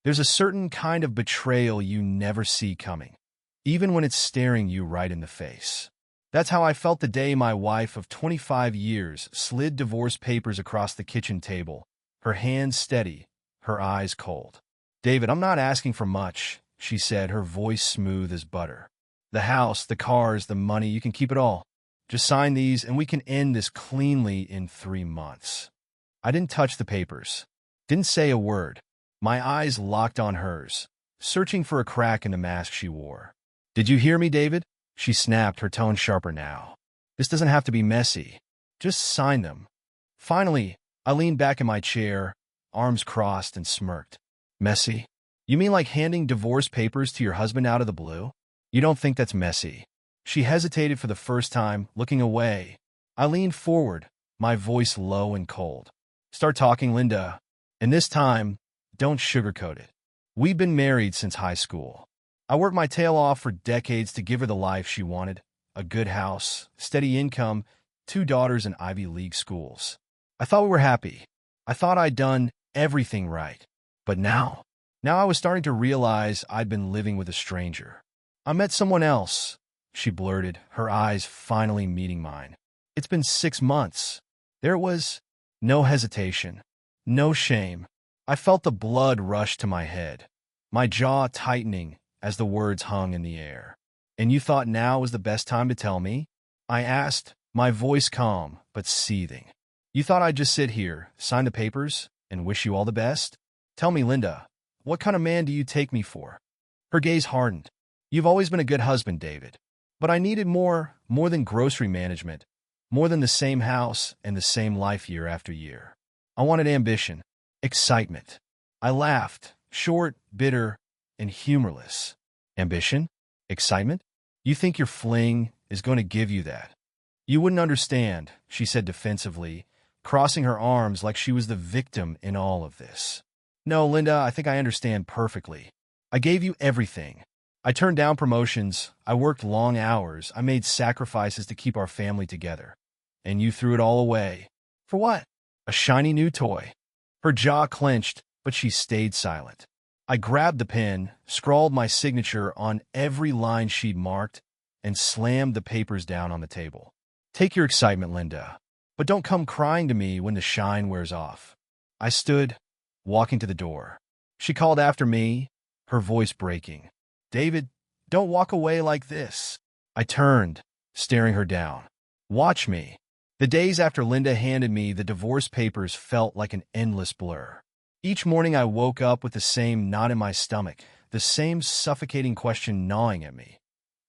There's a certain kind of betrayal you never see coming, even when it's staring you right in the face. That's how I felt the day my wife of 25 years slid divorce papers across the kitchen table, her hands steady, her eyes cold. "David, I'm not asking for much," she said, her voice smooth as butter. "The house, the cars, the money, you can keep it all. Just sign these and we can end this cleanly in 3 months." I didn't touch the papers, didn't say a word. My eyes locked on hers, searching for a crack in the mask she wore. "Did you hear me, David?" She snapped, her tone sharper now. "This doesn't have to be messy. Just sign them." Finally, I leaned back in my chair, arms crossed, and smirked. "Messy? You mean like handing divorce papers to your husband out of the blue? You don't think that's messy?" She hesitated for the first time, looking away. I leaned forward, my voice low and cold. "Start talking, Linda. And this time, don't sugarcoat it. We've been married since high school. I worked my tail off for decades to give her the life she wanted, a good house, steady income, 2 daughters in Ivy League schools. I thought we were happy. I thought I'd done everything right. But now I was starting to realize I'd been living with a stranger. "I met someone else," she blurted, her eyes finally meeting mine. "It's been 6 months." There was no hesitation, no shame. I felt the blood rush to my head, my jaw tightening as the words hung in the air. "And you thought now was the best time to tell me?" I asked, my voice calm but seething. "You thought I'd just sit here, sign the papers, and wish you all the best? Tell me, Linda, what kind of man do you take me for?" Her gaze hardened. "You've always been a good husband, David. But I needed more than grocery management, more than the same house and the same life year after year. I wanted ambition, excitement." I laughed, short, bitter, and humorless. "Ambition? Excitement? You think your fling is going to give you that?" "You wouldn't understand," she said defensively, crossing her arms like she was the victim in all of this. "No, Linda, I think I understand perfectly. I gave you everything. I turned down promotions, I worked long hours, I made sacrifices to keep our family together. And you threw it all away. For what? A shiny new toy." Her jaw clenched, but she stayed silent. I grabbed the pen, scrawled my signature on every line she'd marked, and slammed the papers down on the table. "Take your excitement, Linda, but don't come crying to me when the shine wears off." I stood, walking to the door. She called after me, her voice breaking. "David, don't walk away like this." I turned, staring her down. "Watch me." The days after Linda handed me the divorce papers felt like an endless blur. Each morning I woke up with the same knot in my stomach, the same suffocating question gnawing at me.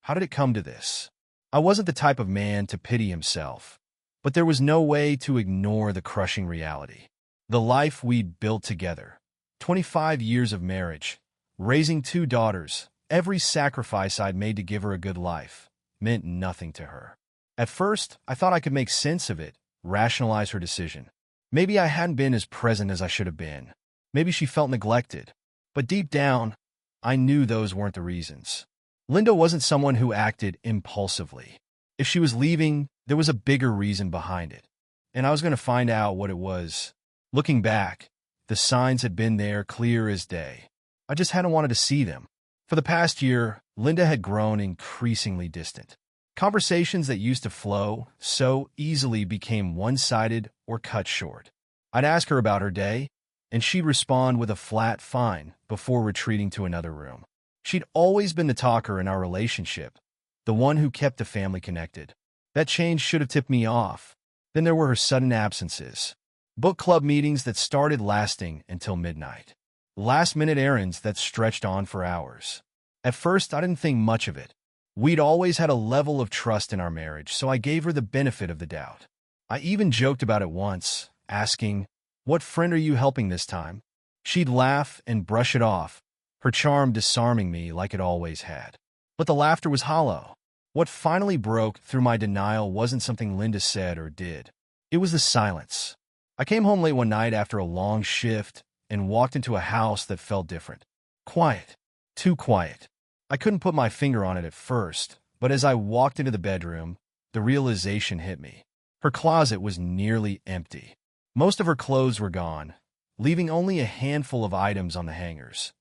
How did it come to this? I wasn't the type of man to pity himself, but there was no way to ignore the crushing reality. The life we'd built together, 25 years of marriage, raising 2 daughters, every sacrifice I'd made to give her a good life, meant nothing to her. At first, I thought I could make sense of it, rationalize her decision. Maybe I hadn't been as present as I should have been. Maybe she felt neglected. But deep down, I knew those weren't the reasons. Linda wasn't someone who acted impulsively. If she was leaving, there was a bigger reason behind it. And I was going to find out what it was. Looking back, the signs had been there clear as day. I just hadn't wanted to see them. For the past year, Linda had grown increasingly distant. Conversations that used to flow so easily became one-sided or cut short. I'd ask her about her day, and she'd respond with a flat "fine" before retreating to another room. She'd always been the talker in our relationship, the one who kept the family connected. That change should have tipped me off. Then there were her sudden absences. Book club meetings that started lasting until midnight. Last-minute errands that stretched on for hours. At first, I didn't think much of it. We'd always had a level of trust in our marriage, so I gave her the benefit of the doubt. I even joked about it once, asking, "What friend are you helping this time?" She'd laugh and brush it off, her charm disarming me like it always had. But the laughter was hollow. What finally broke through my denial wasn't something Linda said or did. It was the silence. I came home late one night after a long shift and walked into a house that felt different. Quiet. Too quiet. I couldn't put my finger on it at first, but as I walked into the bedroom, the realization hit me. Her closet was nearly empty. Most of her clothes were gone, leaving only a handful of items on the hangers.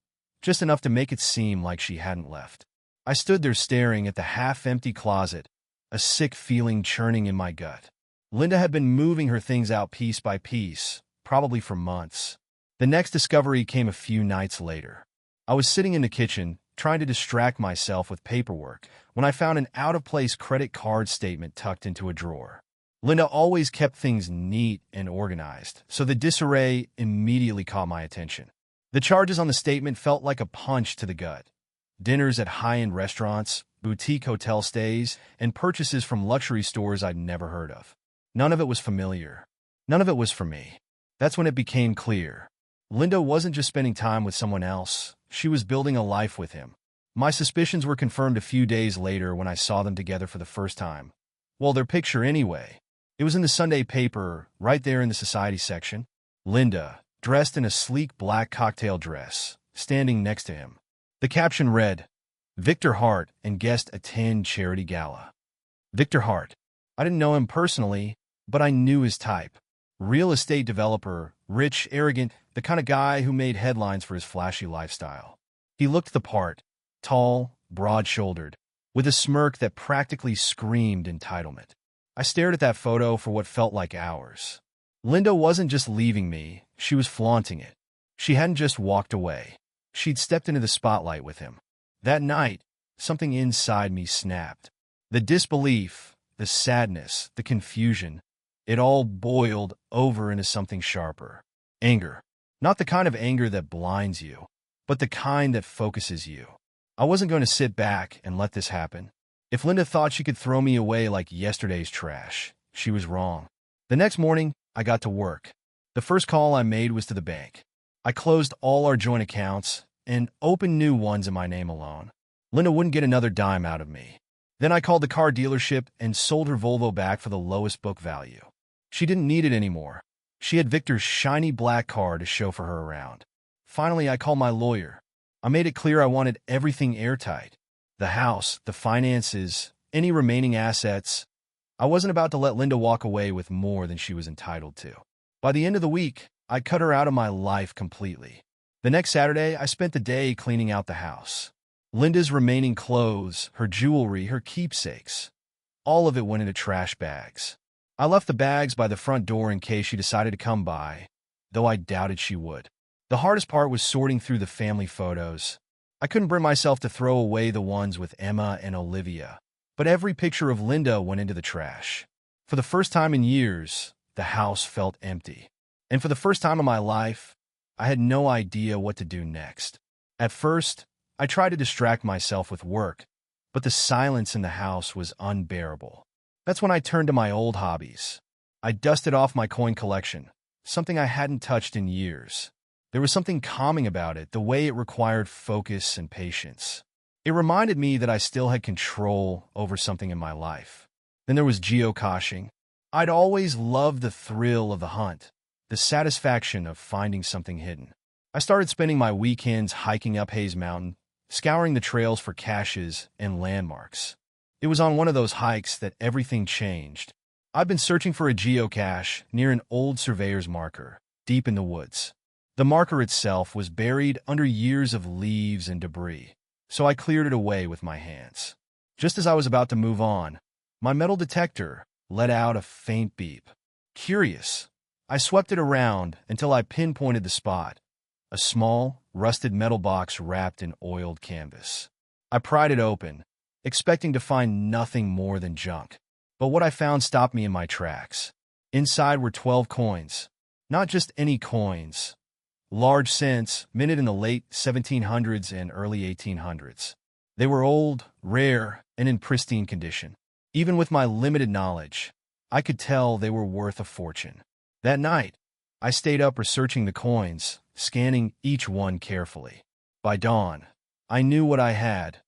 just enough to make it seem like she hadn't left. I stood there staring at the half-empty closet, a sick feeling churning in my gut. Linda had been moving her things out piece by piece, probably for months. The next discovery came a few nights later. I was sitting in the kitchen, trying to distract myself with paperwork, when I found an out-of-place credit card statement tucked into a drawer. Linda always kept things neat and organized, so the disarray immediately caught my attention. The charges on the statement felt like a punch to the gut. Dinners at high-end restaurants, boutique hotel stays, and purchases from luxury stores I'd never heard of. None of it was familiar. None of it was for me. That's when it became clear. Linda wasn't just spending time with someone else. She was building a life with him. My suspicions were confirmed a few days later when I saw them together for the first time. Well, their picture anyway. It was in the Sunday paper, right there in the society section. Linda, dressed in a sleek black cocktail dress, standing next to him. The caption read, "Victor Hart and guest attend charity gala." Victor Hart. I didn't know him personally, but I knew his type. Real estate developer, rich, arrogant, the kind of guy who made headlines for his flashy lifestyle. He looked the part, tall, broad-shouldered, with a smirk that practically screamed entitlement. I stared at that photo for what felt like hours. Linda wasn't just leaving me, she was flaunting it. She hadn't just walked away. She'd stepped into the spotlight with him. That night, something inside me snapped. The disbelief, the sadness, the confusion, it all boiled over into something sharper. Anger. Not the kind of anger that blinds you, but the kind that focuses you. I wasn't going to sit back and let this happen. If Linda thought she could throw me away like yesterday's trash, she was wrong. The next morning, I got to work. The first call I made was to the bank. I closed all our joint accounts and opened new ones in my name alone. Linda wouldn't get another dime out of me. Then I called the car dealership and sold her Volvo back for the lowest book value. She didn't need it anymore. She had Victor's shiny black car to chauffeur her around. Finally, I called my lawyer. I made it clear I wanted everything airtight. The house, the finances, any remaining assets. I wasn't about to let Linda walk away with more than she was entitled to. By the end of the week, I cut her out of my life completely. The next Saturday, I spent the day cleaning out the house. Linda's remaining clothes, her jewelry, her keepsakes. All of it went into trash bags. I left the bags by the front door in case she decided to come by, though I doubted she would. The hardest part was sorting through the family photos. I couldn't bring myself to throw away the ones with Emma and Olivia, but every picture of Linda went into the trash. For the first time in years, the house felt empty. And for the first time in my life, I had no idea what to do next. At first, I tried to distract myself with work, but the silence in the house was unbearable. That's when I turned to my old hobbies. I dusted off my coin collection, something I hadn't touched in years. There was something calming about it, the way it required focus and patience. It reminded me that I still had control over something in my life. Then there was geocaching. I'd always loved the thrill of the hunt, the satisfaction of finding something hidden. I started spending my weekends hiking up Hayes Mountain, scouring the trails for caches and landmarks. It was on one of those hikes that everything changed. I'd been searching for a geocache near an old surveyor's marker, deep in the woods. The marker itself was buried under years of leaves and debris, so I cleared it away with my hands. Just as I was about to move on, my metal detector let out a faint beep. Curious, I swept it around until I pinpointed the spot, a small, rusted metal box wrapped in oiled canvas. I pried it open, expecting to find nothing more than junk. But what I found stopped me in my tracks. Inside were 12 coins. Not just any coins. Large cents, minted in the late 1700s and early 1800s. They were old, rare, and in pristine condition. Even with my limited knowledge, I could tell they were worth a fortune. That night, I stayed up researching the coins, scanning each one carefully. By dawn, I knew what I had,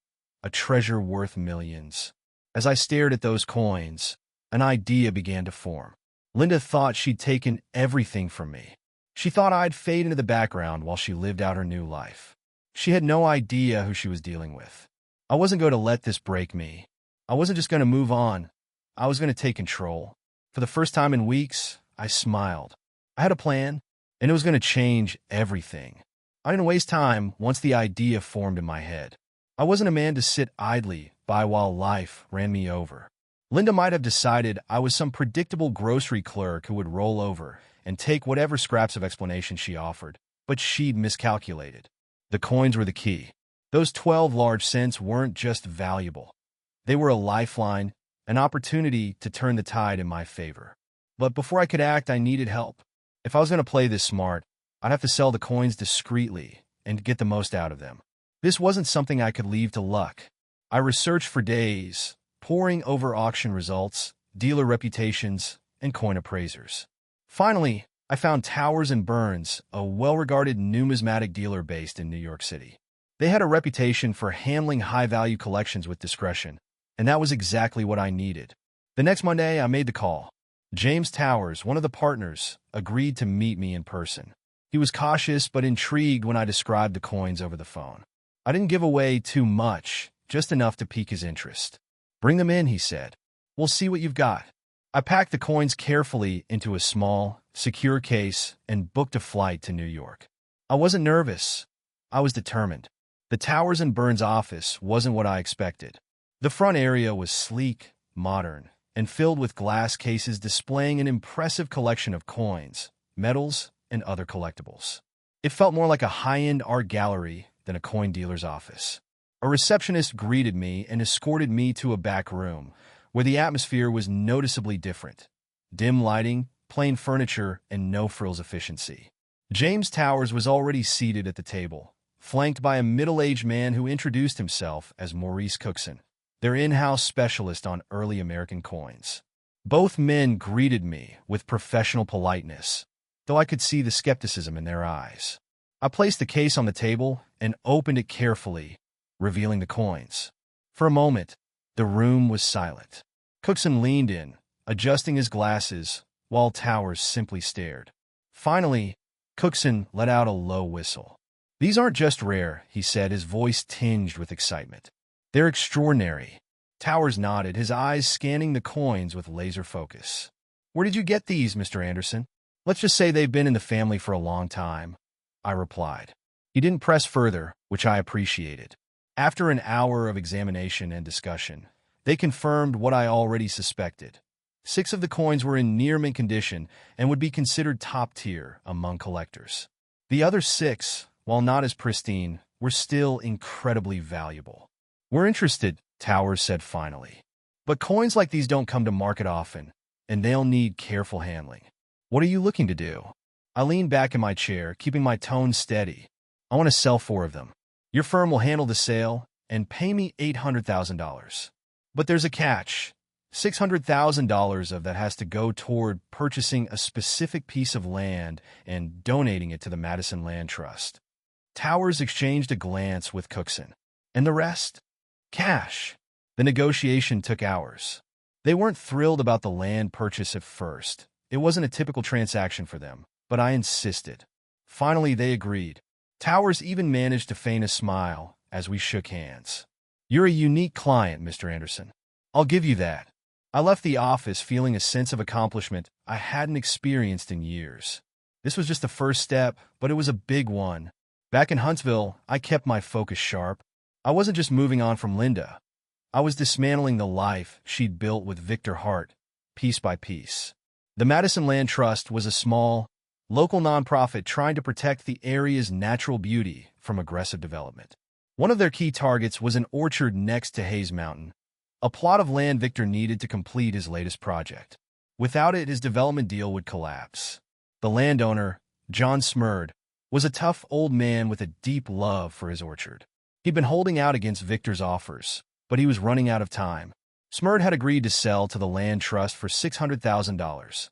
a treasure worth millions. As I stared at those coins, an idea began to form. Linda thought she'd taken everything from me. She thought I'd fade into the background while she lived out her new life. She had no idea who she was dealing with. I wasn't going to let this break me. I wasn't just going to move on. I was going to take control. For the first time in weeks, I smiled. I had a plan, and it was going to change everything. I didn't waste time once the idea formed in my head. I wasn't a man to sit idly by while life ran me over. Linda might have decided I was some predictable grocery clerk who would roll over and take whatever scraps of explanation she offered, but she'd miscalculated. The coins were the key. Those 12 large cents weren't just valuable. They were a lifeline, an opportunity to turn the tide in my favor. But before I could act, I needed help. If I was going to play this smart, I'd have to sell the coins discreetly and get the most out of them. This wasn't something I could leave to luck. I researched for days, poring over auction results, dealer reputations, and coin appraisers. Finally, I found Towers and Burns, a well-regarded numismatic dealer based in New York City. They had a reputation for handling high-value collections with discretion, and that was exactly what I needed. The next Monday, I made the call. James Towers, one of the partners, agreed to meet me in person. He was cautious but intrigued when I described the coins over the phone. I didn't give away too much, just enough to pique his interest. "Bring them in," he said. "We'll see what you've got." I packed the coins carefully into a small, secure case and booked a flight to New York. I wasn't nervous. I was determined. The Towers and Burns office wasn't what I expected. The front area was sleek, modern, and filled with glass cases displaying an impressive collection of coins, medals, and other collectibles. It felt more like a high-end art gallery than a coin dealer's office. A receptionist greeted me and escorted me to a back room, where the atmosphere was noticeably different. Dim lighting, plain furniture, and no-frills efficiency. James Towers was already seated at the table, flanked by a middle-aged man who introduced himself as Maurice Cookson, their in-house specialist on early American coins. Both men greeted me with professional politeness, though I could see the skepticism in their eyes. I placed the case on the table and opened it carefully, revealing the coins. For a moment, the room was silent. Cookson leaned in, adjusting his glasses, while Towers simply stared. Finally, Cookson let out a low whistle. "These aren't just rare," he said, his voice tinged with excitement. "They're extraordinary." Towers nodded, his eyes scanning the coins with laser focus. "Where did you get these, Mr. Anderson?" "Let's just say they've been in the family for a long time," I replied. He didn't press further, which I appreciated. After an hour of examination and discussion, they confirmed what I already suspected. 6 of the coins were in near-mint condition and would be considered top-tier among collectors. The other 6, while not as pristine, were still incredibly valuable. "We're interested," Towers said finally. "But coins like these don't come to market often, and they'll need careful handling. What are you looking to do?" I leaned back in my chair, keeping my tone steady. "I want to sell 4 of them. Your firm will handle the sale and pay me $800,000. But there's a catch. $600,000 of that has to go toward purchasing a specific piece of land and donating it to the Madison Land Trust." Towers exchanged a glance with Cookson. "And the rest?" "Cash." The negotiation took hours. They weren't thrilled about the land purchase at first. It wasn't a typical transaction for them, but I insisted. Finally, they agreed. Towers even managed to feign a smile as we shook hands. "You're a unique client, Mr. Anderson. I'll give you that." I left the office feeling a sense of accomplishment I hadn't experienced in years. This was just the first step, but it was a big one. Back in Huntsville, I kept my focus sharp. I wasn't just moving on from Linda. I was dismantling the life she'd built with Victor Hart, piece by piece. The Madison Land Trust was a small, local nonprofit trying to protect the area's natural beauty from aggressive development. One of their key targets was an orchard next to Hayes Mountain, a plot of land Victor needed to complete his latest project. Without it, his development deal would collapse. The landowner, John Smurd, was a tough old man with a deep love for his orchard. He'd been holding out against Victor's offers, but he was running out of time. Smurd had agreed to sell to the land trust for $600,000,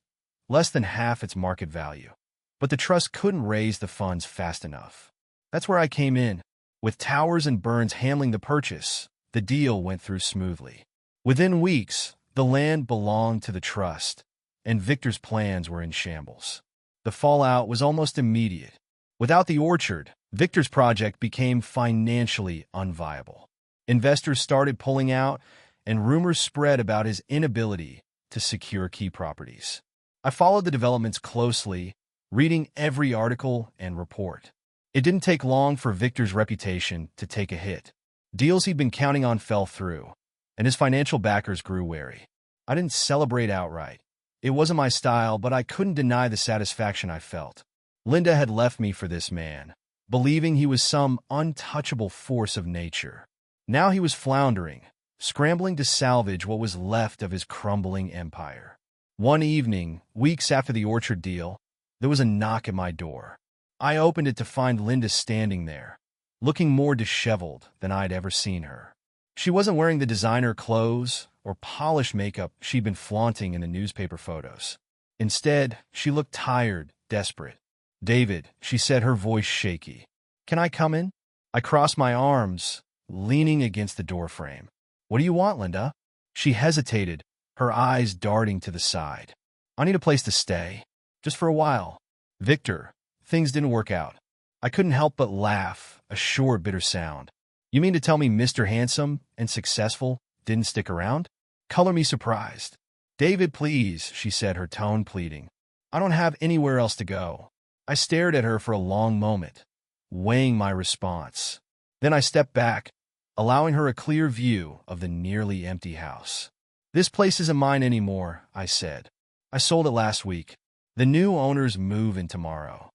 less than half its market value. But the trust couldn't raise the funds fast enough. That's where I came in. With Towers and Burns handling the purchase, the deal went through smoothly. Within weeks, the land belonged to the trust, and Victor's plans were in shambles. The fallout was almost immediate. Without the orchard, Victor's project became financially unviable. Investors started pulling out, and rumors spread about his inability to secure key properties. I followed the developments closely, reading every article and report. It didn't take long for Victor's reputation to take a hit. Deals he'd been counting on fell through, and his financial backers grew wary. I didn't celebrate outright. It wasn't my style, but I couldn't deny the satisfaction I felt. Linda had left me for this man, believing he was some untouchable force of nature. Now he was floundering, scrambling to salvage what was left of his crumbling empire. One evening, weeks after the orchard deal, there was a knock at my door. I opened it to find Linda standing there, looking more disheveled than I'd ever seen her. She wasn't wearing the designer clothes or polished makeup she'd been flaunting in the newspaper photos. Instead, she looked tired, desperate. "David," she said, her voice shaky. "Can I come in?" I crossed my arms, leaning against the doorframe. "What do you want, Linda?" She hesitated, her eyes darting to the side. "I need a place to stay, just for a while." "Victor, things didn't work out." I couldn't help but laugh, a short, bitter sound. "You mean to tell me Mr. Handsome and Successful didn't stick around?" "Color me surprised." "David, please," she said, her tone pleading. "I don't have anywhere else to go." I stared at her for a long moment, weighing my response. Then I stepped back, allowing her a clear view of the nearly empty house. "This place isn't mine anymore," I said. "I sold it last week. The new owners move in tomorrow."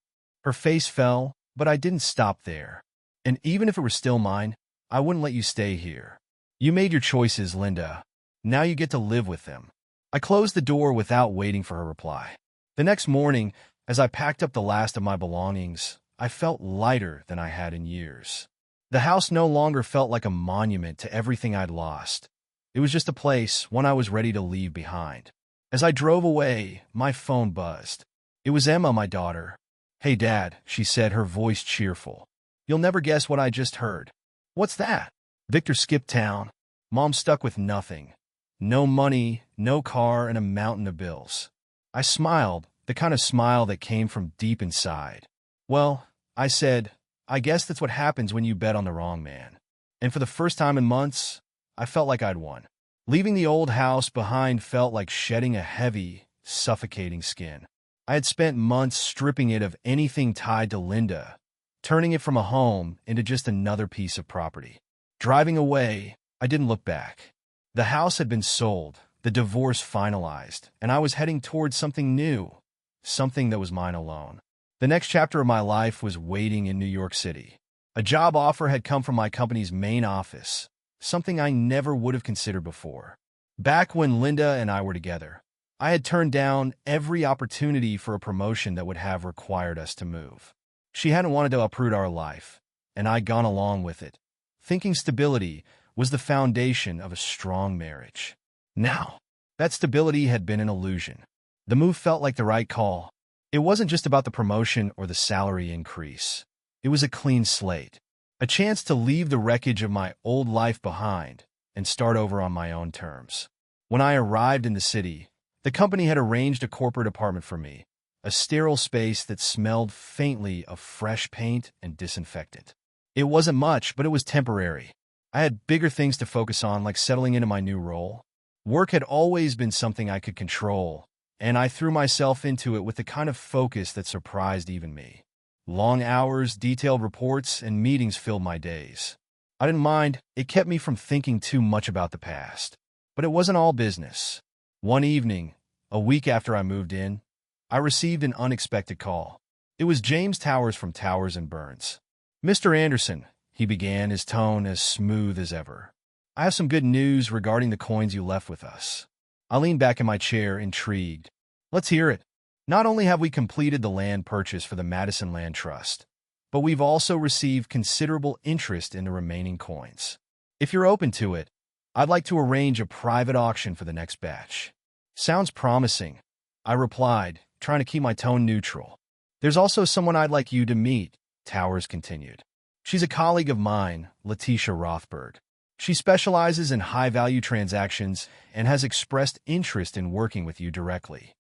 Her face fell, but I didn't stop there. "And even if it were still mine, I wouldn't let you stay here. You made your choices, Linda. Now you get to live with them." I closed the door without waiting for her reply. The next morning, as I packed up the last of my belongings, I felt lighter than I had in years. The house no longer felt like a monument to everything I'd lost. It was just a place, one I was ready to leave behind. As I drove away, my phone buzzed. It was Emma, my daughter. "Hey, Dad," she said, her voice cheerful. "You'll never guess what I just heard." "What's that?" "Victor skipped town. Mom's stuck with nothing. No money, no car, and a mountain of bills." I smiled, the kind of smile that came from deep inside. "Well," I said, "I guess that's what happens when you bet on the wrong man." And for the first time in months, I felt like I'd won. Leaving the old house behind felt like shedding a heavy, suffocating skin. I had spent months stripping it of anything tied to Linda, turning it from a home into just another piece of property. Driving away, I didn't look back. The house had been sold, the divorce finalized, and I was heading towards something new, something that was mine alone. The next chapter of my life was waiting in New York City. A job offer had come from my company's main office, something I never would have considered before. Back when Linda and I were together, I had turned down every opportunity for a promotion that would have required us to move. She hadn't wanted to uproot our life, and I'd gone along with it, thinking stability was the foundation of a strong marriage. Now, that stability had been an illusion. The move felt like the right call. It wasn't just about the promotion or the salary increase. It was a clean slate, a chance to leave the wreckage of my old life behind and start over on my own terms. When I arrived in the city, the company had arranged a corporate apartment for me, a sterile space that smelled faintly of fresh paint and disinfectant. It wasn't much, but it was temporary. I had bigger things to focus on, like settling into my new role. Work had always been something I could control, and I threw myself into it with the kind of focus that surprised even me. Long hours, detailed reports, and meetings filled my days. I didn't mind. It kept me from thinking too much about the past. But it wasn't all business. One evening, a week after I moved in, I received an unexpected call. It was James Towers from Towers and Burns. "Mr. Anderson," he began, his tone as smooth as ever, "I have some good news regarding the coins you left with us." I leaned back in my chair, intrigued. "Let's hear it." "Not only have we completed the land purchase for the Madison Land Trust, but we've also received considerable interest in the remaining coins. If you're open to it, I'd like to arrange a private auction for the next batch." "Sounds promising," I replied, trying to keep my tone neutral. "There's also someone I'd like you to meet," Towers continued. "She's a colleague of mine, Letitia Rothberg. She specializes in high-value transactions and has expressed interest in working with you directly."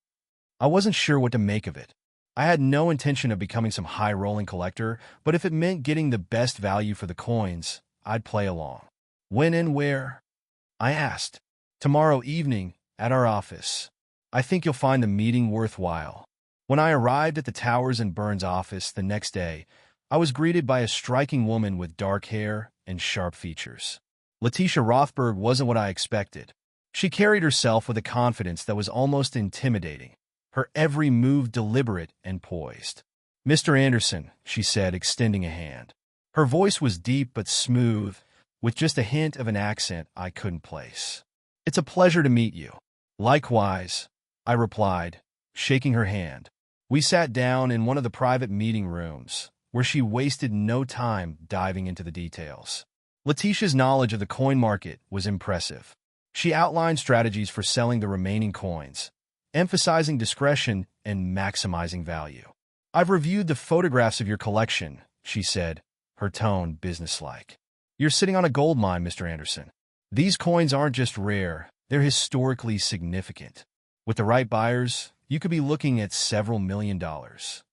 I wasn't sure what to make of it. I had no intention of becoming some high-rolling collector, but if it meant getting the best value for the coins, I'd play along. "When and where?" I asked. "Tomorrow evening, at our office. I think you'll find the meeting worthwhile." When I arrived at the Towers and Burns office the next day, I was greeted by a striking woman with dark hair and sharp features. Letitia Rothberg wasn't what I expected. She carried herself with a confidence that was almost intimidating, her every move deliberate and poised. "Mr. Anderson," she said, extending a hand. Her voice was deep but smooth, with just a hint of an accent I couldn't place. "It's a pleasure to meet you." "Likewise," I replied, shaking her hand. We sat down in one of the private meeting rooms, where she wasted no time diving into the details. Letitia's knowledge of the coin market was impressive. She outlined strategies for selling the remaining coins, emphasizing discretion and maximizing value. "I've reviewed the photographs of your collection," she said, her tone businesslike. "You're sitting on a gold mine, Mr. Anderson. These coins aren't just rare, they're historically significant. With the right buyers, you could be looking at several $1,000,000.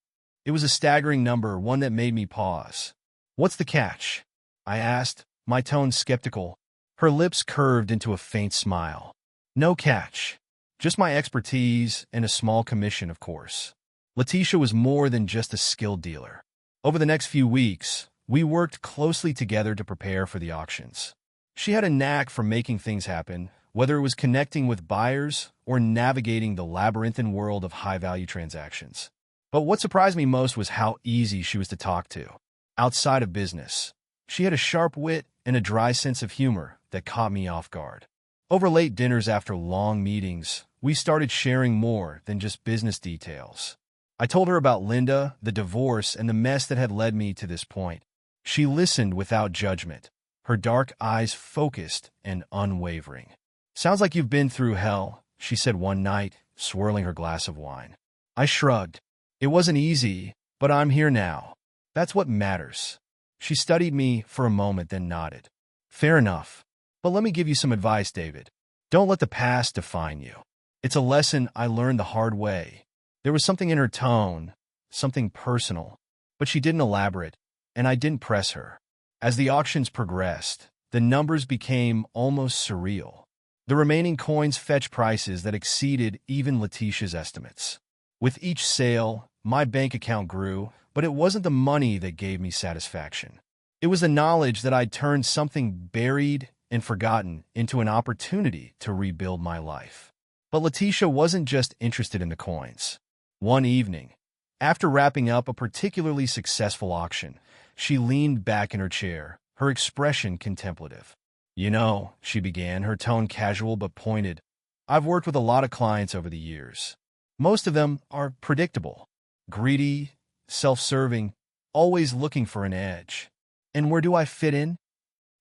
It was a staggering number, one that made me pause. "What's the catch?" I asked, my tone skeptical. Her lips curved into a faint smile. "No catch. Just my expertise and a small commission, of course." Letitia was more than just a skilled dealer. Over the next few weeks, we worked closely together to prepare for the auctions. She had a knack for making things happen, whether it was connecting with buyers or navigating the labyrinthine world of high-value transactions. But what surprised me most was how easy she was to talk to. Outside of business, she had a sharp wit and a dry sense of humor that caught me off guard. Over late dinners after long meetings, we started sharing more than just business details. I told her about Linda, the divorce, and the mess that had led me to this point. She listened without judgment, her dark eyes focused and unwavering. "Sounds like you've been through hell," she said one night, swirling her glass of wine. I shrugged. "It wasn't easy, but I'm here now. That's what matters." She studied me for a moment, then nodded. "Fair enough. But let me give you some advice, David. Don't let the past define you. It's a lesson I learned the hard way." There was something in her tone, something personal, but she didn't elaborate, and I didn't press her. As the auctions progressed, the numbers became almost surreal. The remaining coins fetched prices that exceeded even Letitia's estimates. With each sale, my bank account grew, but it wasn't the money that gave me satisfaction. It was the knowledge that I'd turned something buried and forgotten into an opportunity to rebuild my life. But Letitia wasn't just interested in the coins. One evening, after wrapping up a particularly successful auction, she leaned back in her chair, her expression contemplative. "You know," she began, her tone casual but pointed, "I've worked with a lot of clients over the years. Most of them are predictable, greedy, self-serving, always looking for an edge. And where do I fit in?"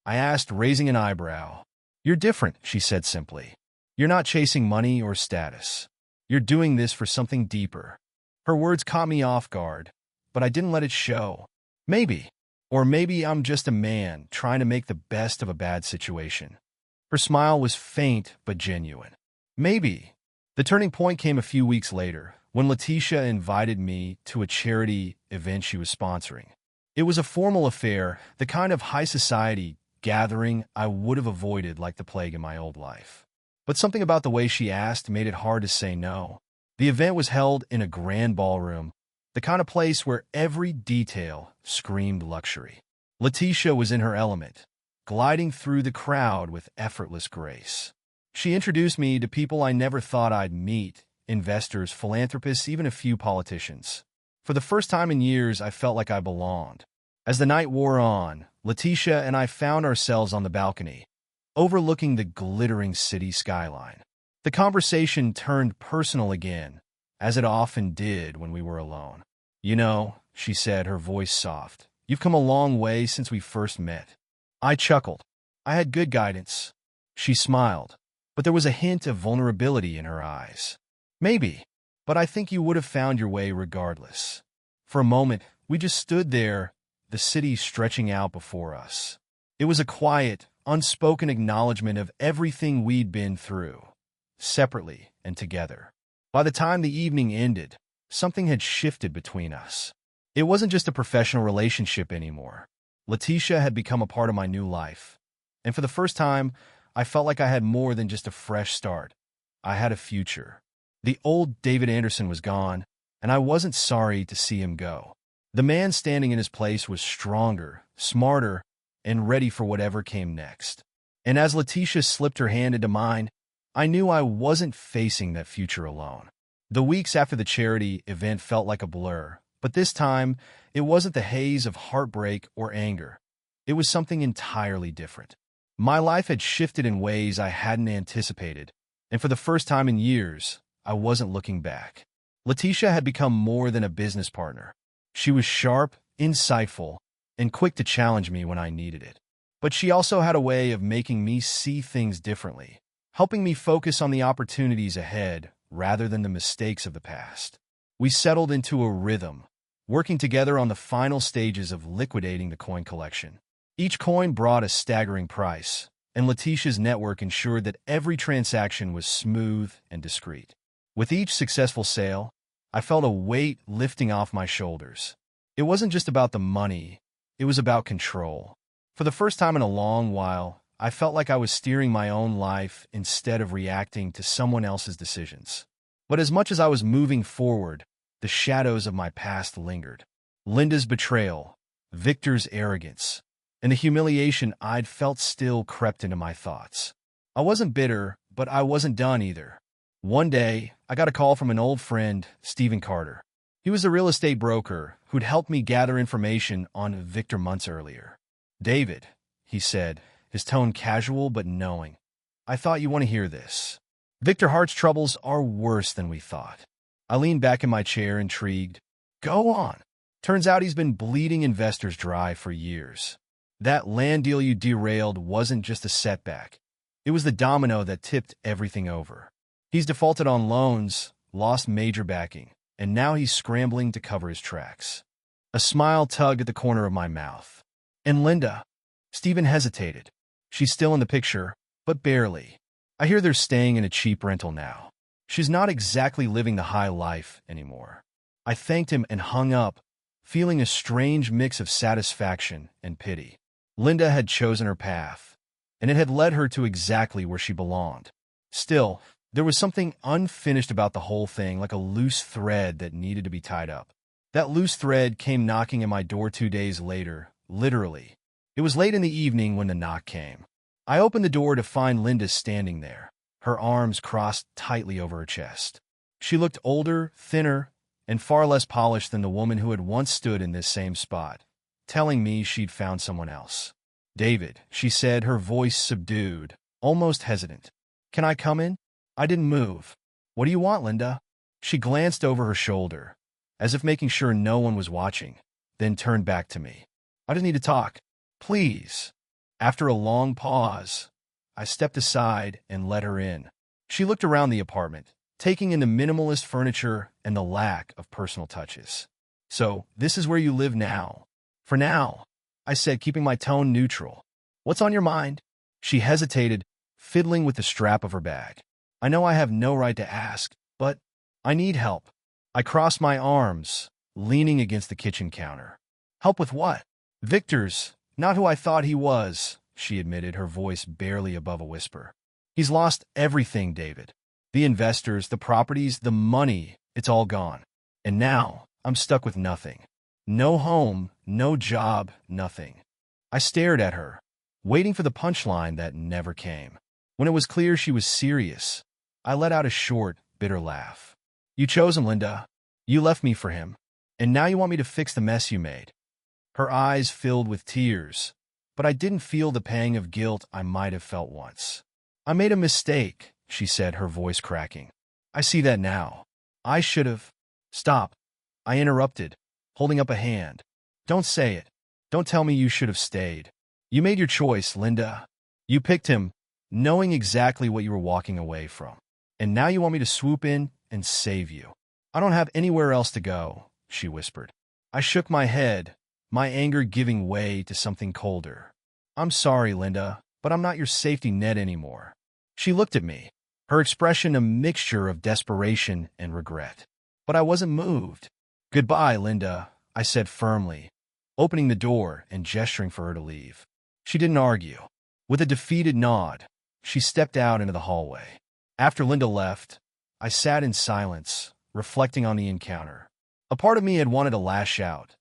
I asked, raising an eyebrow. "You're different," she said simply. "You're not chasing money or status. You're doing this for something deeper." Her words caught me off guard, but I didn't let it show. Maybe I'm just a man trying to make the best of a bad situation. Her smile was faint but genuine. Maybe. The turning point came a few weeks later, when Letitia invited me to a charity event she was sponsoring. It was a formal affair, the kind of high society gathering I would have avoided like the plague in my old life. But something about the way she asked made it hard to say no. The event was held in a grand ballroom, the kind of place where every detail screamed luxury. Letitia was in her element, gliding through the crowd with effortless grace. She introduced me to people I never thought I'd meet, investors, philanthropists, even a few politicians. For the first time in years, I felt like I belonged. As the night wore on, Letitia and I found ourselves on the balcony, overlooking the glittering city skyline. The conversation turned personal again, as it often did when we were alone. "You know," she said, her voice soft, "you've come a long way since we first met." I chuckled. I had good guidance. She smiled, but there was a hint of vulnerability in her eyes. "Maybe, but I think you would have found your way regardless." For a moment, we just stood there, the city stretching out before us. It was a quiet, unspoken acknowledgement of everything we'd been through, separately and together. By the time the evening ended, something had shifted between us. It wasn't just a professional relationship anymore. Letitia had become a part of my new life. And for the first time, I felt like I had more than just a fresh start. I had a future. The old David Anderson was gone, and I wasn't sorry to see him go. The man standing in his place was stronger, smarter, and ready for whatever came next. And as Letitia slipped her hand into mine, I knew I wasn't facing that future alone. The weeks after the charity event felt like a blur, but this time, it wasn't the haze of heartbreak or anger. It was something entirely different. My life had shifted in ways I hadn't anticipated, and for the first time in years, I wasn't looking back. Letitia had become more than a business partner. She was sharp, insightful, and quick to challenge me when I needed it. But she also had a way of making me see things differently, helping me focus on the opportunities ahead rather than the mistakes of the past. We settled into a rhythm, working together on the final stages of liquidating the coin collection. Each coin brought a staggering price, and Letitia's network ensured that every transaction was smooth and discreet. With each successful sale, I felt a weight lifting off my shoulders. It wasn't just about the money, it was about control. For the first time in a long while, I felt like I was steering my own life instead of reacting to someone else's decisions. But as much as I was moving forward, the shadows of my past lingered. Linda's betrayal, Victor's arrogance, and the humiliation I'd felt still crept into my thoughts. I wasn't bitter, but I wasn't done either. One day, I got a call from an old friend, Stephen Carter. He was a real estate broker who'd helped me gather information on Victor months earlier. "David," he said, his tone casual but knowing, "I thought you want to hear this. Victor Hart's troubles are worse than we thought." I leaned back in my chair, intrigued. "Go on." Turns out he's been bleeding investors dry for years. That land deal you derailed wasn't just a setback. It was the domino that tipped everything over. He's defaulted on loans, lost major backing, and now he's scrambling to cover his tracks. A smile tugged at the corner of my mouth. "And Linda?" Stephen hesitated. "She's still in the picture, but barely. I hear they're staying in a cheap rental now. She's not exactly living the high life anymore." I thanked him and hung up, feeling a strange mix of satisfaction and pity. Linda had chosen her path, and it had led her to exactly where she belonged. Still, there was something unfinished about the whole thing, like a loose thread that needed to be tied up. That loose thread came knocking at my door 2 days later, literally. It was late in the evening when the knock came. I opened the door to find Linda standing there, her arms crossed tightly over her chest. She looked older, thinner, and far less polished than the woman who had once stood in this same spot, telling me she'd found someone else. "David," she said, her voice subdued, almost hesitant. "Can I come in?" I didn't move. "What do you want, Linda?" She glanced over her shoulder, as if making sure no one was watching, then turned back to me. "I just need to talk. Please." After a long pause, I stepped aside and let her in. She looked around the apartment, taking in the minimalist furniture and the lack of personal touches. "So, this is where you live now?" "For now," I said, keeping my tone neutral. "What's on your mind?" She hesitated, fiddling with the strap of her bag. "I know I have no right to ask, but I need help." I crossed my arms, leaning against the kitchen counter. "Help with what?" "Victor's not who I thought he was," she admitted, her voice barely above a whisper. "He's lost everything, David. The investors, the properties, the money, it's all gone. And now I'm stuck with nothing. No home, no job, nothing." I stared at her, waiting for the punchline that never came. When it was clear she was serious, I let out a short, bitter laugh. "You chose him, Linda. You left me for him. And now you want me to fix the mess you made." Her eyes filled with tears, but I didn't feel the pang of guilt I might have felt once. "I made a mistake," she said, her voice cracking. "I see that now. I should have—" "Stop," I interrupted, holding up a hand. "Don't say it. Don't tell me you should have stayed. You made your choice, Linda. You picked him, knowing exactly what you were walking away from. And now you want me to swoop in and save you." "I don't have anywhere else to go," she whispered. I shook my head, my anger giving way to something colder. "I'm sorry, Linda, but I'm not your safety net anymore." She looked at me, her expression a mixture of desperation and regret. But I wasn't moved. "Goodbye, Linda," I said firmly, opening the door and gesturing for her to leave. She didn't argue. With a defeated nod, she stepped out into the hallway. After Linda left, I sat in silence, reflecting on the encounter. A part of me had wanted to lash out,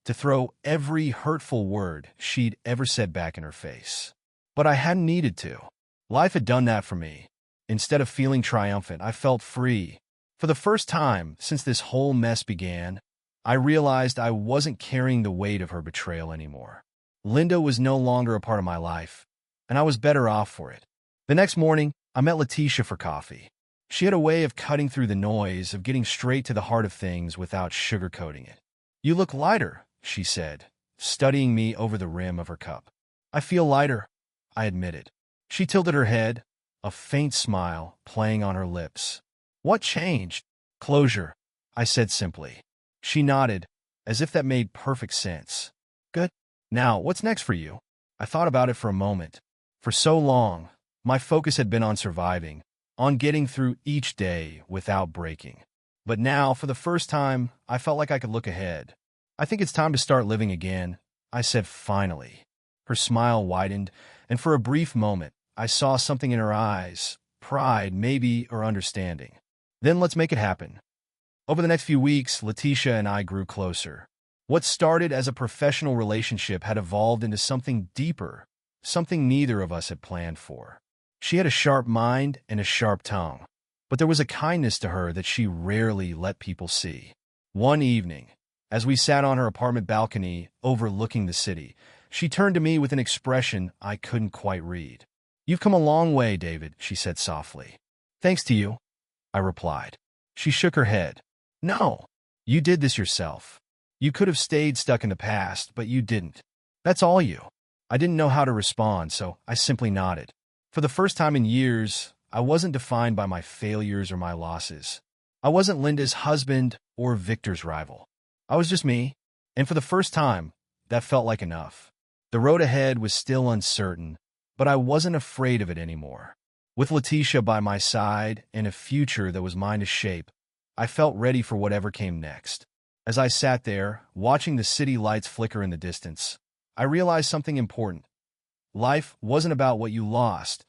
to throw every hurtful word she'd ever said back in her face. But I hadn't needed to. Life had done that for me. Instead of feeling triumphant, I felt free. For the first time since this whole mess began, I realized I wasn't carrying the weight of her betrayal anymore. Linda was no longer a part of my life, and I was better off for it. The next morning, I met Letitia for coffee. She had a way of cutting through the noise, of getting straight to the heart of things without sugarcoating it. "You look lighter," she said, studying me over the rim of her cup. "I feel lighter," I admitted. She tilted her head, a faint smile playing on her lips. "What changed?" "Closure," I said simply. She nodded, as if that made perfect sense. "Good. Now, what's next for you?" I thought about it for a moment. For so long, my focus had been on surviving, on getting through each day without breaking. But now, for the first time, I felt like I could look ahead. "I think it's time to start living again," I said finally. Her smile widened, and for a brief moment, I saw something in her eyes, pride, maybe, or understanding. "Then let's make it happen." Over the next few weeks, Letitia and I grew closer. What started as a professional relationship had evolved into something deeper, something neither of us had planned for. She had a sharp mind and a sharp tongue, but there was a kindness to her that she rarely let people see. One evening, as we sat on her apartment balcony overlooking the city, she turned to me with an expression I couldn't quite read. "You've come a long way, David," she said softly. "Thanks to you," I replied. She shook her head. "No, you did this yourself. You could have stayed stuck in the past, but you didn't. That's all you." I didn't know how to respond, so I simply nodded. For the first time in years, I wasn't defined by my failures or my losses. I wasn't Linda's husband or Victor's rival. I was just me, and for the first time, that felt like enough. The road ahead was still uncertain, but I wasn't afraid of it anymore. With Letitia by my side and a future that was mine to shape, I felt ready for whatever came next. As I sat there, watching the city lights flicker in the distance, I realized something important. Life wasn't about what you lost.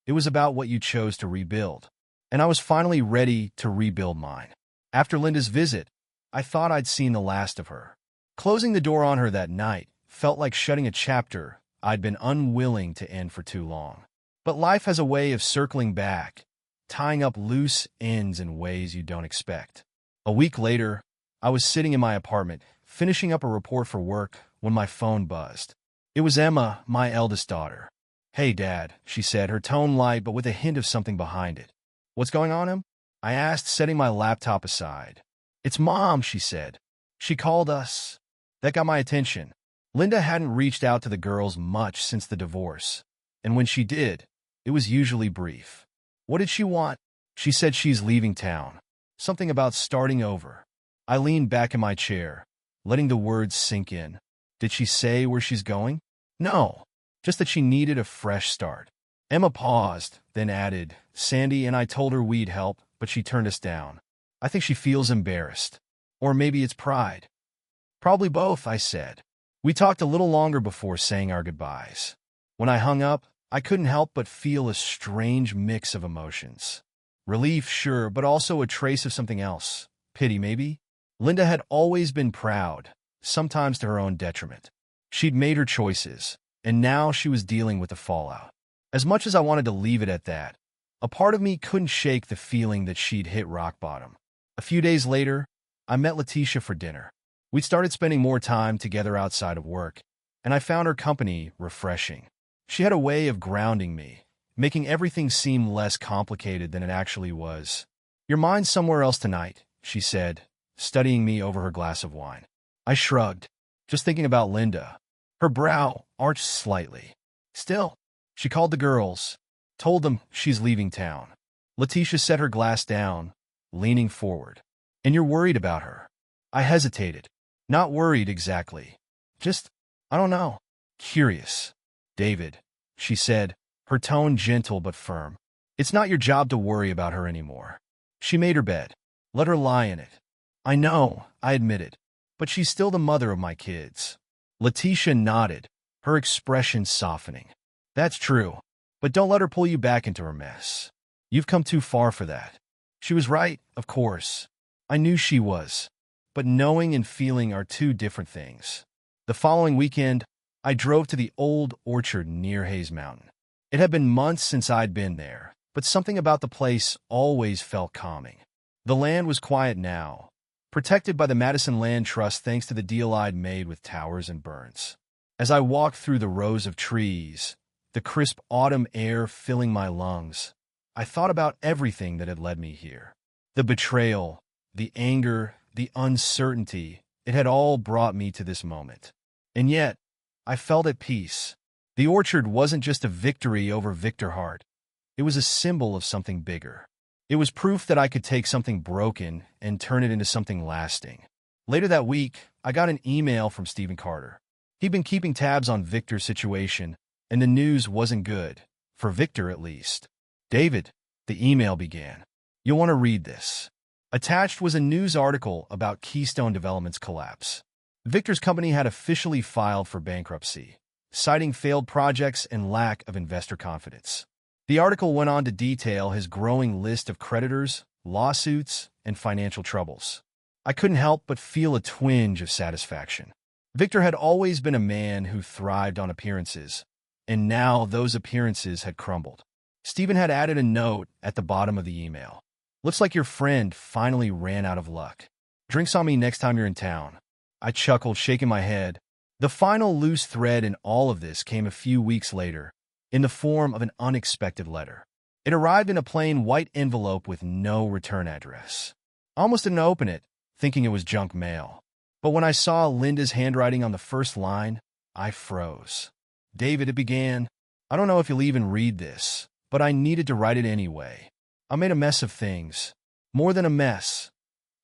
It was about what you chose to rebuild. And I was finally ready to rebuild mine. After Linda's visit, I thought I'd seen the last of her. Closing the door on her that night felt like shutting a chapter I'd been unwilling to end for too long. But life has a way of circling back, tying up loose ends in ways you don't expect. A week later, I was sitting in my apartment, finishing up a report for work, when my phone buzzed. It was Emma, my eldest daughter. "Hey, Dad," she said, her tone light but with a hint of something behind it. "What's going on, Em?" I asked, setting my laptop aside. "It's Mom," she said. "She called us." That got my attention. Linda hadn't reached out to the girls much since the divorce, and when she did, it was usually brief. "What did she want?" "She said she's leaving town. Something about starting over." I leaned back in my chair, letting the words sink in. "Did she say where she's going?" "No, just that she needed a fresh start." Emma paused, then added, "Sandy and I told her we'd help, but she turned us down. I think she feels embarrassed. Or maybe it's pride." "Probably both," I said. We talked a little longer before saying our goodbyes. When I hung up, I couldn't help but feel a strange mix of emotions. Relief, sure, but also a trace of something else. Pity, maybe? Linda had always been proud, sometimes to her own detriment. She'd made her choices, and now she was dealing with the fallout. As much as I wanted to leave it at that, a part of me couldn't shake the feeling that she'd hit rock bottom. A few days later, I met Letitia for dinner. We'd started spending more time together outside of work, and I found her company refreshing. She had a way of grounding me, making everything seem less complicated than it actually was. "Your mind's somewhere else tonight," she said, studying me over her glass of wine. I shrugged, just thinking about Linda. Her brow arched slightly. "Still," she called the girls, told them she's leaving town. Letitia set her glass down, leaning forward. "And you're worried about her?" I hesitated. "Not worried exactly. Just, I don't know, curious." "David," she said, her tone gentle but firm. "It's not your job to worry about her anymore. She made her bed. Let her lie in it." "I know," I admitted, "but she's still the mother of my kids." Letitia nodded, her expression softening. "That's true, but don't let her pull you back into her mess. You've come too far for that." She was right, of course. I knew she was. but knowing and feeling are two different things. The following weekend, I drove to the old orchard near Hayes Mountain. It had been months since I'd been there, but something about the place always felt calming. The land was quiet now, protected by the Madison Land Trust thanks to the deal I'd made with Towers and Burns. As I walked through the rows of trees, the crisp autumn air filling my lungs, I thought about everything that had led me here. The betrayal, the anger, the uncertainty, it had all brought me to this moment. And yet, I felt at peace. The orchard wasn't just a victory over Victor Hart. It was a symbol of something bigger. It was proof that I could take something broken and turn it into something lasting. Later that week, I got an email from Stephen Carter. He'd been keeping tabs on Victor's situation, and the news wasn't good, for Victor at least. "David," the email began, "you'll want to read this." Attached was a news article about Keystone Development's collapse. Victor's company had officially filed for bankruptcy, citing failed projects and lack of investor confidence. The article went on to detail his growing list of creditors, lawsuits, and financial troubles. I couldn't help but feel a twinge of satisfaction. Victor had always been a man who thrived on appearances, and now those appearances had crumbled. Stephen had added a note at the bottom of the email. "Looks like your friend finally ran out of luck. Drinks on me next time you're in town." I chuckled, shaking my head. The final loose thread in all of this came a few weeks later, in the form of an unexpected letter. It arrived in a plain white envelope with no return address. I almost didn't open it, thinking it was junk mail. But when I saw Linda's handwriting on the first line, I froze. "David," it began, "I don't know if you'll even read this, but I needed to write it anyway. I made a mess of things. More than a mess.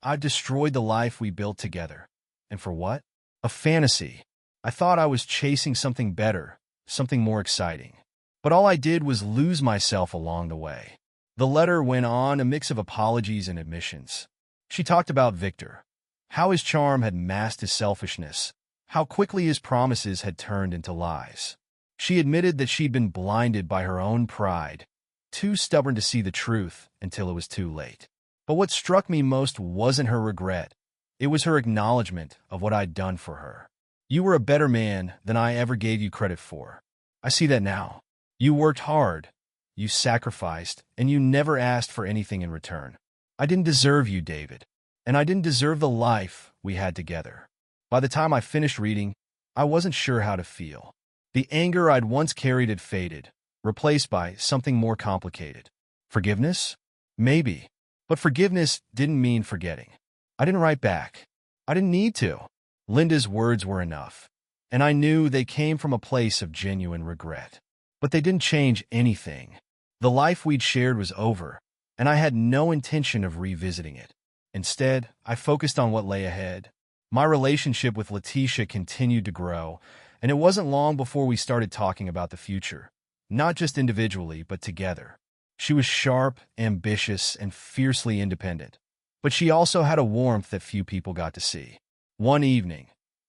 I destroyed the life we built together. And for what? A fantasy. I thought I was chasing something better, something more exciting. But all I did was lose myself along the way." The letter went on, a mix of apologies and admissions. She talked about Victor, how his charm had masked his selfishness, how quickly his promises had turned into lies. She admitted that she'd been blinded by her own pride, too stubborn to see the truth until it was too late. But what struck me most wasn't her regret. It was her acknowledgement of what I'd done for her. "You were a better man than I ever gave you credit for. I see that now. You worked hard, you sacrificed, and you never asked for anything in return. I didn't deserve you, David, and I didn't deserve the life we had together." By the time I finished reading, I wasn't sure how to feel. The anger I'd once carried had faded, replaced by something more complicated. Forgiveness? Maybe. But forgiveness didn't mean forgetting. I didn't write back. I didn't need to. Linda's words were enough, and I knew they came from a place of genuine regret. But they didn't change anything. The life we'd shared was over, and I had no intention of revisiting it. Instead, I focused on what lay ahead. My relationship with Letitia continued to grow, and it wasn't long before we started talking about the future, not just individually, but together. She was sharp, ambitious, and fiercely independent, but she also had a warmth that few people got to see. One evening,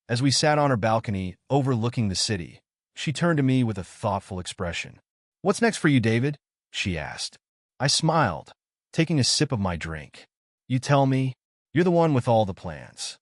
as we sat on her balcony overlooking the city, she turned to me with a thoughtful expression. "What's next for you, David?" she asked. I smiled, taking a sip of my drink. "You tell me. You're the one with all the plans."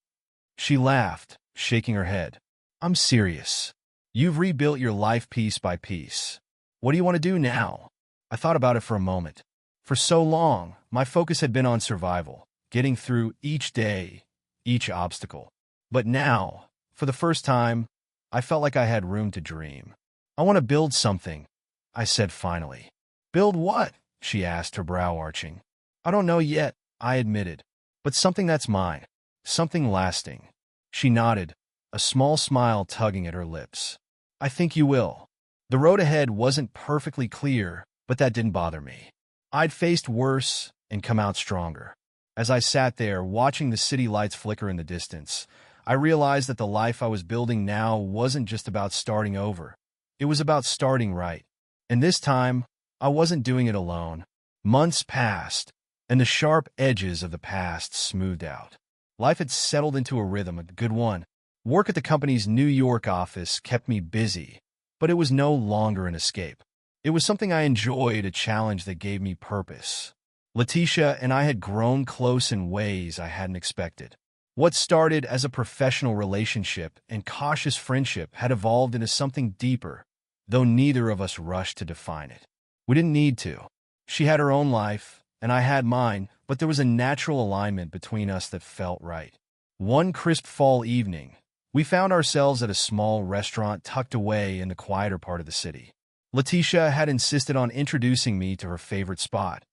She laughed, shaking her head. "I'm serious. You've rebuilt your life piece by piece. What do you want to do now?" I thought about it for a moment. For so long, my focus had been on survival, getting through each day, each obstacle. But now, for the first time, I felt like I had room to dream. "I want to build something," I said finally. "Build what?" she asked, her brow arching. "I don't know yet," I admitted, "but something that's mine, something lasting." She nodded, a small smile tugging at her lips. "I think you will." The road ahead wasn't perfectly clear, but that didn't bother me. I'd faced worse and come out stronger. As I sat there, watching the city lights flicker in the distance, I realized that the life I was building now wasn't just about starting over. It was about starting right. And this time, I wasn't doing it alone. Months passed, and the sharp edges of the past smoothed out. Life had settled into a rhythm, a good one. Work at the company's New York office kept me busy, but it was no longer an escape. It was something I enjoyed, a challenge that gave me purpose. Letitia and I had grown close in ways I hadn't expected. What started as a professional relationship and cautious friendship had evolved into something deeper, though neither of us rushed to define it. We didn't need to. She had her own life, and I had mine, but there was a natural alignment between us that felt right. One crisp fall evening, we found ourselves at a small restaurant tucked away in the quieter part of the city. Letitia had insisted on introducing me to her favorite spot,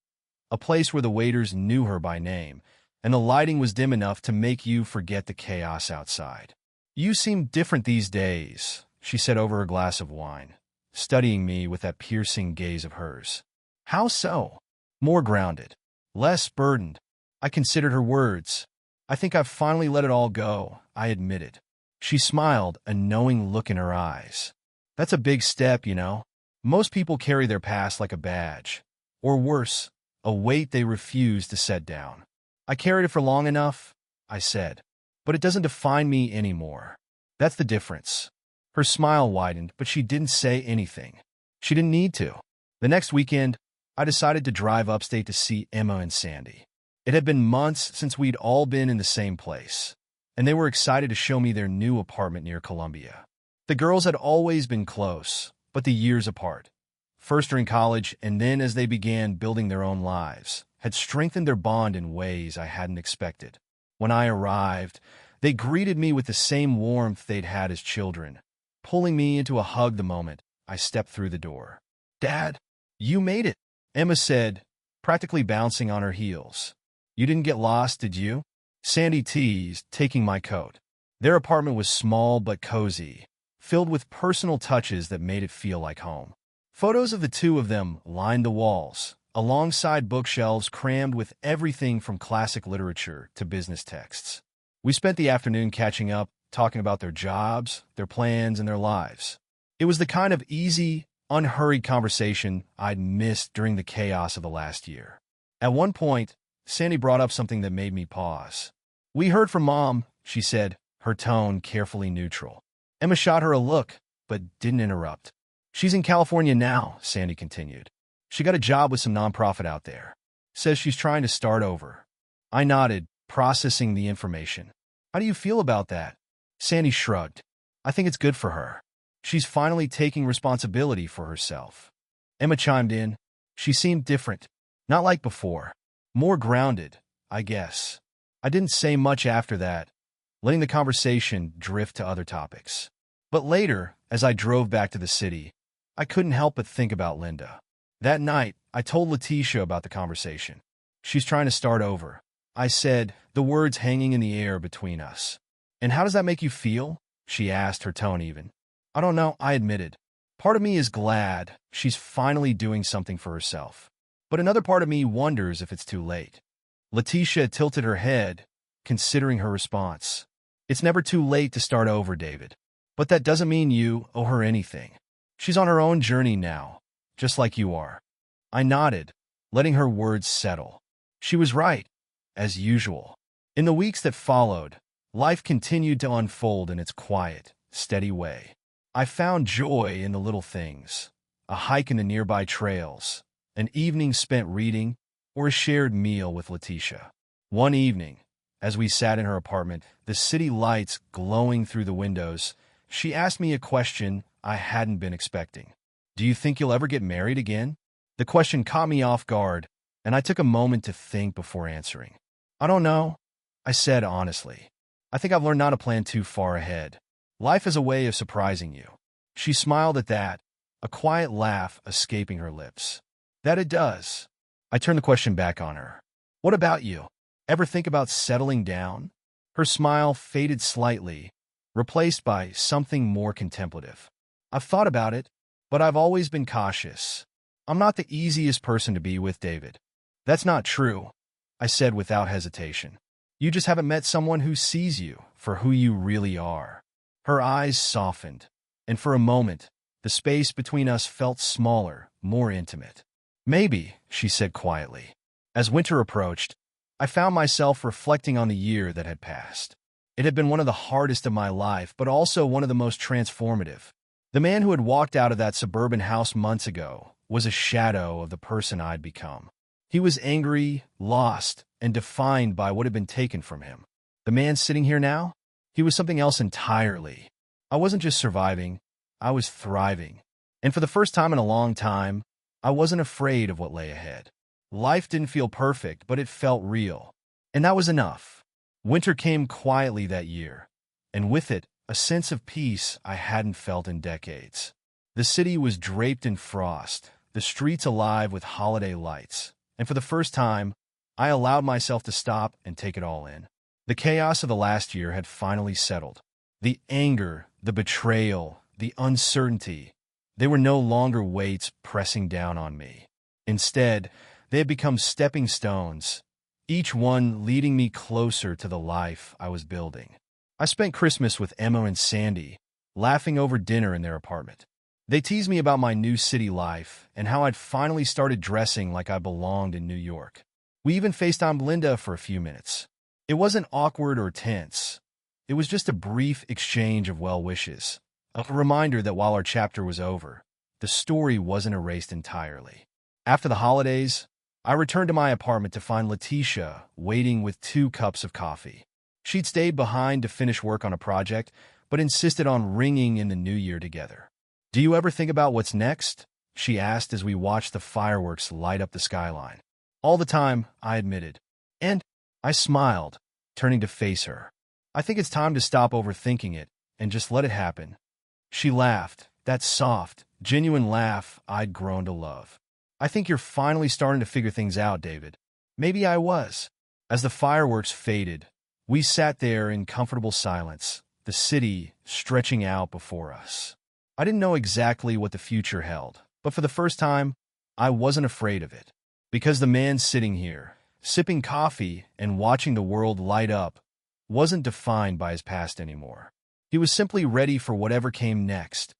a place where the waiters knew her by name, and the lighting was dim enough to make you forget the chaos outside. "You seem different these days," she said over her glass of wine, studying me with that piercing gaze of hers. "How so?" "More grounded. Less burdened." I considered her words. "I think I've finally let it all go," I admitted. She smiled, a knowing look in her eyes. "That's a big step, you know. Most people carry their past like a badge. Or worse, a weight they refuse to set down." "I carried it for long enough," I said. "But it doesn't define me anymore. That's the difference." Her smile widened, but she didn't say anything. She didn't need to. The next weekend, I decided to drive upstate to see Emma and Sandy. It had been months since we'd all been in the same place, and they were excited to show me their new apartment near Columbia. The girls had always been close, but the years apart, first during college and then as they began building their own lives, had strengthened their bond in ways I hadn't expected. When I arrived, they greeted me with the same warmth they'd had as children, pulling me into a hug the moment I stepped through the door. "Dad, you made it," Emma said, practically bouncing on her heels. "You didn't get lost, did you?" Sandy teased, taking my coat. Their apartment was small but cozy, filled with personal touches that made it feel like home. Photos of the two of them lined the walls, alongside bookshelves crammed with everything from classic literature to business texts. We spent the afternoon catching up, talking about their jobs, their plans, and their lives. It was the kind of easy, unhurried conversation I'd missed during the chaos of the last year. At one point, Sandy brought up something that made me pause. "We heard from Mom," she said, her tone carefully neutral. Emma shot her a look, but didn't interrupt. "She's in California now," Sandy continued. "She got a job with some nonprofit out there. Says she's trying to start over." I nodded, processing the information. "How do you feel about that?" Sandy shrugged. "I think it's good for her. She's finally taking responsibility for herself." Emma chimed in. She seemed different. Not like before. More grounded, I guess. I didn't say much after that, letting the conversation drift to other topics. But later, as I drove back to the city, I couldn't help but think about Linda. That night, I told Letitia about the conversation. "She's trying to start over," I said, the words hanging in the air between us. "And how does that make you feel?" she asked, her tone even. "I don't know," I admitted. "Part of me is glad she's finally doing something for herself. But another part of me wonders if it's too late." Letitia tilted her head, considering her response. "It's never too late to start over, David. But that doesn't mean you owe her anything. She's on her own journey now, just like you are." I nodded, letting her words settle. She was right, as usual. In the weeks that followed, life continued to unfold in its quiet, steady way. I found joy in the little things, a hike in the nearby trails, an evening spent reading, or a shared meal with Letitia. One evening, as we sat in her apartment, the city lights glowing through the windows, she asked me a question I hadn't been expecting. "Do you think you'll ever get married again?" The question caught me off guard, and I took a moment to think before answering. "I don't know," I said honestly. "I think I've learned not to plan too far ahead. Life is a way of surprising you." She smiled at that, a quiet laugh escaping her lips. "That it does." I turned the question back on her. "What about you? Ever think about settling down?" Her smile faded slightly, replaced by something more contemplative. "I've thought about it, but I've always been cautious. I'm not the easiest person to be with, David." "That's not true," I said without hesitation. "You just haven't met someone who sees you for who you really are." Her eyes softened, and for a moment, the space between us felt smaller, more intimate. "Maybe," she said quietly. As winter approached, I found myself reflecting on the year that had passed. It had been one of the hardest of my life, but also one of the most transformative. The man who had walked out of that suburban house months ago was a shadow of the person I'd become. He was angry, lost, and defined by what had been taken from him. The man sitting here now? He was something else entirely. I wasn't just surviving, I was thriving. And for the first time in a long time, I wasn't afraid of what lay ahead. Life didn't feel perfect, but it felt real. And that was enough. Winter came quietly that year, and with it, a sense of peace I hadn't felt in decades. The city was draped in frost, the streets alive with holiday lights, and for the first time, I allowed myself to stop and take it all in. The chaos of the last year had finally settled. The anger, the betrayal, the uncertainty, they were no longer weights pressing down on me. Instead, they had become stepping stones, each one leading me closer to the life I was building. I spent Christmas with Emma and Sandy, laughing over dinner in their apartment. They teased me about my new city life and how I'd finally started dressing like I belonged in New York. We even FaceTimed Linda for a few minutes. It wasn't awkward or tense. It was just a brief exchange of well wishes, a reminder that while our chapter was over, the story wasn't erased entirely. After the holidays, I returned to my apartment to find Letitia waiting with 2 cups of coffee. She'd stayed behind to finish work on a project, but insisted on ringing in the new year together. "Do you ever think about what's next?" she asked as we watched the fireworks light up the skyline. "All the time," I admitted. And I smiled, turning to face her. "I think it's time to stop overthinking it and just let it happen." She laughed, that soft, genuine laugh I'd grown to love. "I think you're finally starting to figure things out, David." Maybe I was. As the fireworks faded, we sat there in comfortable silence, the city stretching out before us. I didn't know exactly what the future held, but for the first time, I wasn't afraid of it. Because the man sitting here, sipping coffee and watching the world light up, wasn't defined by his past anymore. He was simply ready for whatever came next,